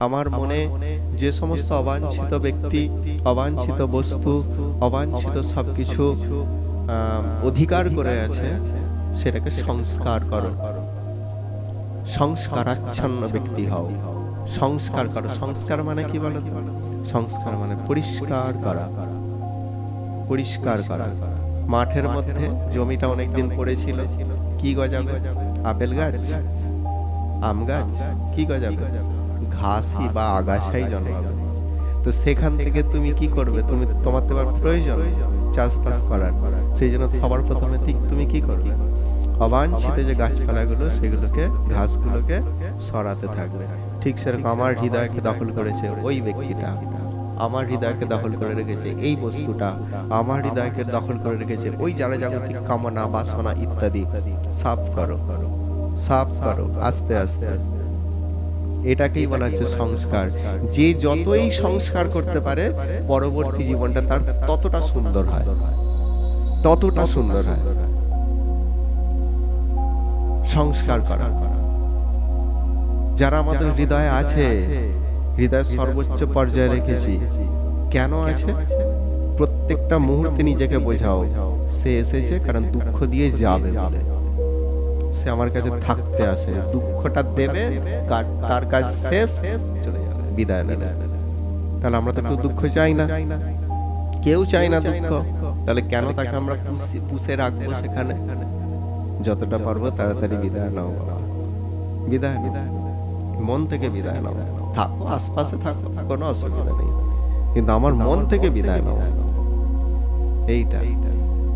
আমার মনে যে সমস্ত অবাঞ্ছিত ব্যক্তি, অবাঞ্ছিত বস্তু, অবাঞ্ছিত সবকিছু অধিকার করে আছে, সেটাকে সংস্কার করো। সংস্কারাচ্ছন্ন ব্যক্তি হও, সংস্কার করো। সংস্কার মানে কি বলো? সংস্কার মানে পরিষ্কার করা, পরিষ্কার করা। মাঠের মধ্যে জমিটা অনেকদিন পড়েছিল, কি গজাবে? আপেল গাছ, আম গাছ, কি গজাবে? ঘাসই বা আগাছাই জন্মাবে। তো সেখান থেকে তুমি কি করবে? তোমার তো প্রয়োজন চাষবাস করার, সেই জন্য সবার প্রথমে তুমি কি করবে? অবাঞ্ছিত যে গাছপালাগুলো, সেগুলোকে, ঘাসগুলোকে সরাতে থাকবে। ঠিক সেরকম আমার হৃদয়কে দখল করেছে ওই ব্যক্তিটা, আমার হৃদয়কে দখল করে রেখেছে এই বস্তুটা, আমার হৃদয়কে দখল করে রেখেছে ওই যারা জাগতিক কামনা, বাসনা ইত্যাদি। সাফ করো, সাফ করো আস্তে আস্তে। এটাকেই বলা হচ্ছে সংস্কার। যে যতই সংস্কার করতে পারে, পরবর্তী জীবনটা তার ততটা সুন্দর হয়, ততটা সুন্দর হয়। সংস্কার করা। যারা আমাদের হৃদয়ে আছে, হৃদয়ের সর্বোচ্চ পর্যায়ে রেখেছি, কেন আছে? প্রত্যেকটা মুহূর্তে নিজেকে বোঝাও সে এসেছে কারণ দুঃখ দিয়ে যাবে বলে। সে আমার কাছে থাকতে আসে, দুঃখটা দেবে, তার কাজ শেষ, চলে যাবে, বিদায় নেবে। তাহলে আমরা তো কেউ দুঃখ চাই না, কেউ চাই না দুঃখ। তাহলে কেন তাকে আমরা পুষে রাখবো সেখানে? যতটা পারবো তাড়াতাড়ি বিদায় নাও বাবা, বিদায় নাও, মন থেকে বিদায় নাও। থাকো আশপাশে, থাকো, কোনো অসুবিধা নেই, কিন্তু আমার মন থেকে বিদায় নাও।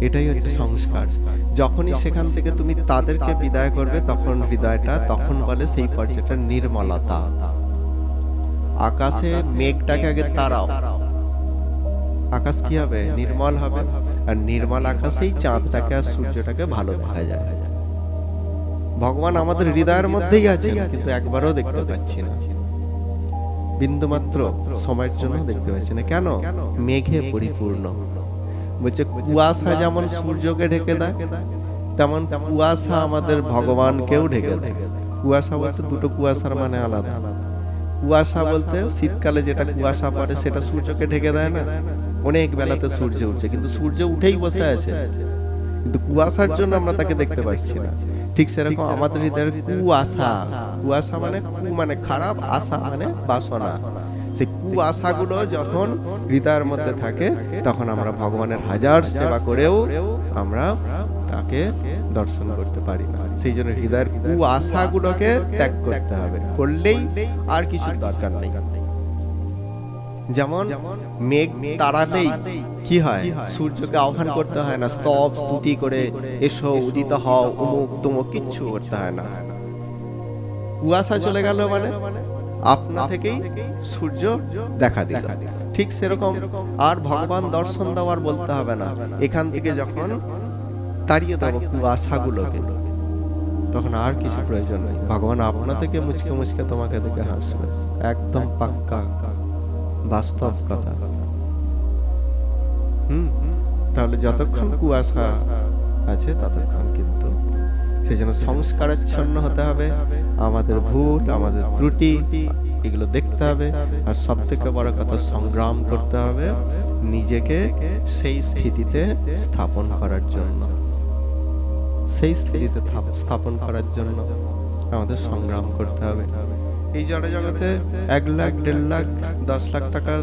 এটাই হচ্ছে সংস্কার। যখনই সেখান থেকে তুমি তাদেরকে বিদায় করবে, তখন হৃদয়টা, তখন বলে সেই পর্যায়টা নির্মলতা। আকাশে মেঘটাকে আগে তাড়াও, আকাশ কি হবে? নির্মল হবে। আর নির্মল আকাশেই চাঁদটাকে আর সূর্যটাকে ভালো দেখা যায়। ভগবান আমাদের হৃদয়ের মধ্যেই আছেন, কিন্তু একবারও দেখতে পাচ্ছি না, বিন্দুমাত্র সময়ের জন্য দেখতে পাচ্ছি না। কেন? মেঘে পরিপূর্ণ। বলছে কুয়াশা যেমন সূর্যকে ঢেকে দেয়, তেমন কুয়াশা আমাদের ভগবানকেও ঢেকে দেয়। কুয়াশা বলতে দুটো কুয়াশার মানে আলাদা। কুয়াশা বলতে শীতকালে যেটা কুয়াশা পড়ে সেটা সূর্যকে ঢেকে দেয় না, অনেক বেলাতে সূর্য উঠছে, কিন্তু সূর্য উঠেই বসে আছে, কিন্তু কুয়াশার জন্য আমরা তাকে দেখতে পাচ্ছি না। ঠিক সেরকম আমাদের হৃদয়ের কুয়াশা, কুয়াশা মানে কু মানে খারাপ, আশা মানে বাসনা। সেই কুয়াশাগুলো যখন হৃদয়ের মধ্যে থাকে, তখন আমরা ভগবানের হাজার সেবা করেও আমরা তাকে দর্শন করতে পারি না। সেই জন্য হৃদয়ের কুয়াশাগুলোকে ত্যাগ করতে হবে, করলেই আর কিছু দরকার নেই। যেমন মেঘ তাড়ালেই কি হয়? সূর্যকে আহ্বান করতে হয় না, স্তব স্তুতি করে এসো উদিত হও, অমুক তমুক কিচ্ছু করতে হয় না। কুয়াশা চলে গেল মানে আপনা থেকেই সূর্য দেখা দিল। ঠিক সেরকম আর ভগবান দর্শন দেওয়ার বলতে হবে না। এখান থেকে যখন তাড়িয়ে দেবো কুয়াশাগুলোকে, তখন আর কিছু প্রয়োজন নেই। ভগবান আপনা থেকে মুচকে মুচকে তোমাকে দেখে হাসবে। একদম পাক্কা বাস্তব কথা। তাহলে যতক্ষণ কুয়াশা আছে ততক্ষণ কিন্তু সেই জন্য সংস্কারাচ্ছন্ন হতে হবে। আমাদের ভুল, আমাদের ত্রুটি, এগুলো দেখতে হবে। আর সব থেকে বড় কথা, সংগ্রাম করতে হবে নিজেকে সেই স্থিতিতে স্থাপন করার জন্য। সেই স্থিতিতে স্থাপন করার জন্য আমাদের সংগ্রাম করতে হবে। এই জড় জগতে 1 লাখ, 1.5 লাখ, 10 লাখ টাকার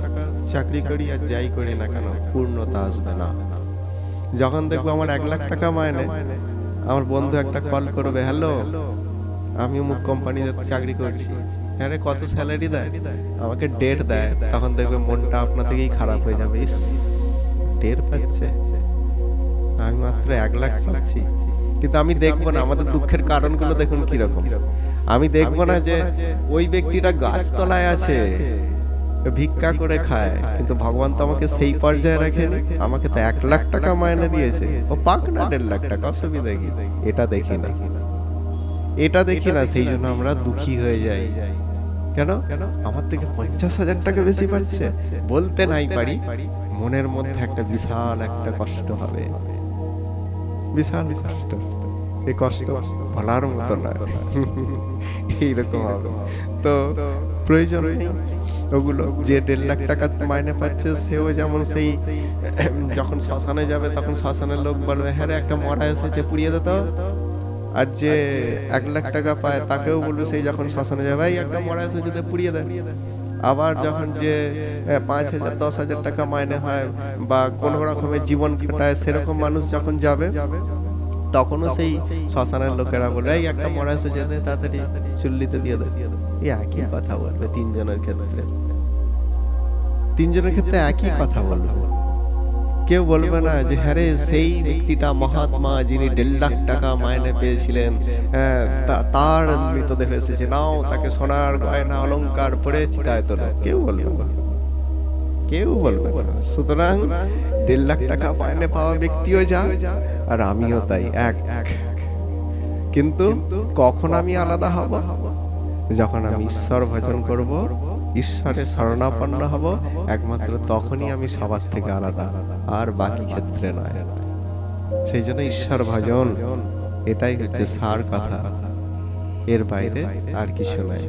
চাকরি করি আর যাই করি না কেন, পূর্ণতা আসবে না। যখন দেখবো আমার 1 লাখ টাকা মাইনে, আমার বন্ধু একটা কল করবে, হ্যালো আমি অমুক কোম্পানিতে চাকরি করছি, হ্যাঁ রে কত স্যালারি দেয়, আমাকে ডেট দেয়, তখন দেখবে মনটা আপনা থেকেই খারাপ হয়ে যাবে। ইস, ডেট পাচ্ছে, আমি মাত্র 1 লাখ পাচ্ছি। কিন্তু আমি দেখবো না আমাদের দুঃখের কারণগুলো, দেখুন কিরকম। আমি দেখবো না যে ওই ব্যক্তিটা গাছতলায় আছে, ভিক্ষা করে খায়, কিন্তু ভগবান তো আমাকে সেই পর্যায়ে রাখেনি। আমাকে তো 1 লাখ টাকা মাইনে দিয়েছে, ও পাক না 1.5 লাখ টাকা, অসুবিধা কি? এটা দেখি না, এটা দেখি না। সেই জন্য আমরা দুঃখী হয়ে যাই। কেন? আমার থেকে 50,000 টাকা বেশি পাচ্ছে, বলতে নাই পারি, মনের মধ্যে একটা বিশাল একটা কষ্ট হবে, বিশাল কষ্ট। এই কষ্ট বলার মতো নয়। এইরকম হবে। তো প্রয়োজন নেই ওগুলো। যে 1.5 লাখ টাকা মাইনে পাচ্ছে সেও যেমন সেই যখন শ্মশানে যাবে তখন শ্মশানের লোক বলবে হ্যাঁ রে একটা মরা এসেছে পুড়িয়ে দে তো। আর যে 1 লাখ টাকা পায় তাকেও বলবে সেই যখন শ্মশানে যাবে এই একটা মরা এসেছে তো পুড়িয়ে দে। আবার যখন যে 5,000 10,000 টাকা মাইনে হয় বা কোনো রকমের জীবন কাটায় সেরকম মানুষ যখন যাবে তখনও সেই শ্মশানের লোকেরা বলে এই একটা মরা এসেছে দে তাড়াতাড়ি চুল্লিতে দিয়ে দে। এই একই কথা বলবে তিনজনের ক্ষেত্রে। তিনজনের ক্ষেত্রে একই কথা বলবে। কেউ বলবে না যে হ্যাঁ রে সেই ব্যক্তিটা মহাত্মা যিনি 1.5 লাখ টাকা মাইনে পেয়েছিলেন, তার মৃতদেহ এসেছে, নাও তাকে সোনার গয়না অলংকার পরে চিতায় তোলো। কেউ বলবে না, কেউ বলবে না। সুতরাং 1.5 লাখ টাকা মাইনে পাওয়া ব্যক্তিও যা আর আমিও তাই এক। কিন্তু কখন আমি আলাদা হব? যখন আমি ঈশ্বর ভজন করব, ঈশ্বরের শরণাপন্ন হব, একমাত্র তখনই আমি সবার থেকে আলাদা, আর বাকি ক্ষেত্রে নয়। সেই জন্য ঈশ্বর ভজন এটাই হচ্ছে সার কথা, এর বাইরে আর কিছু নাই।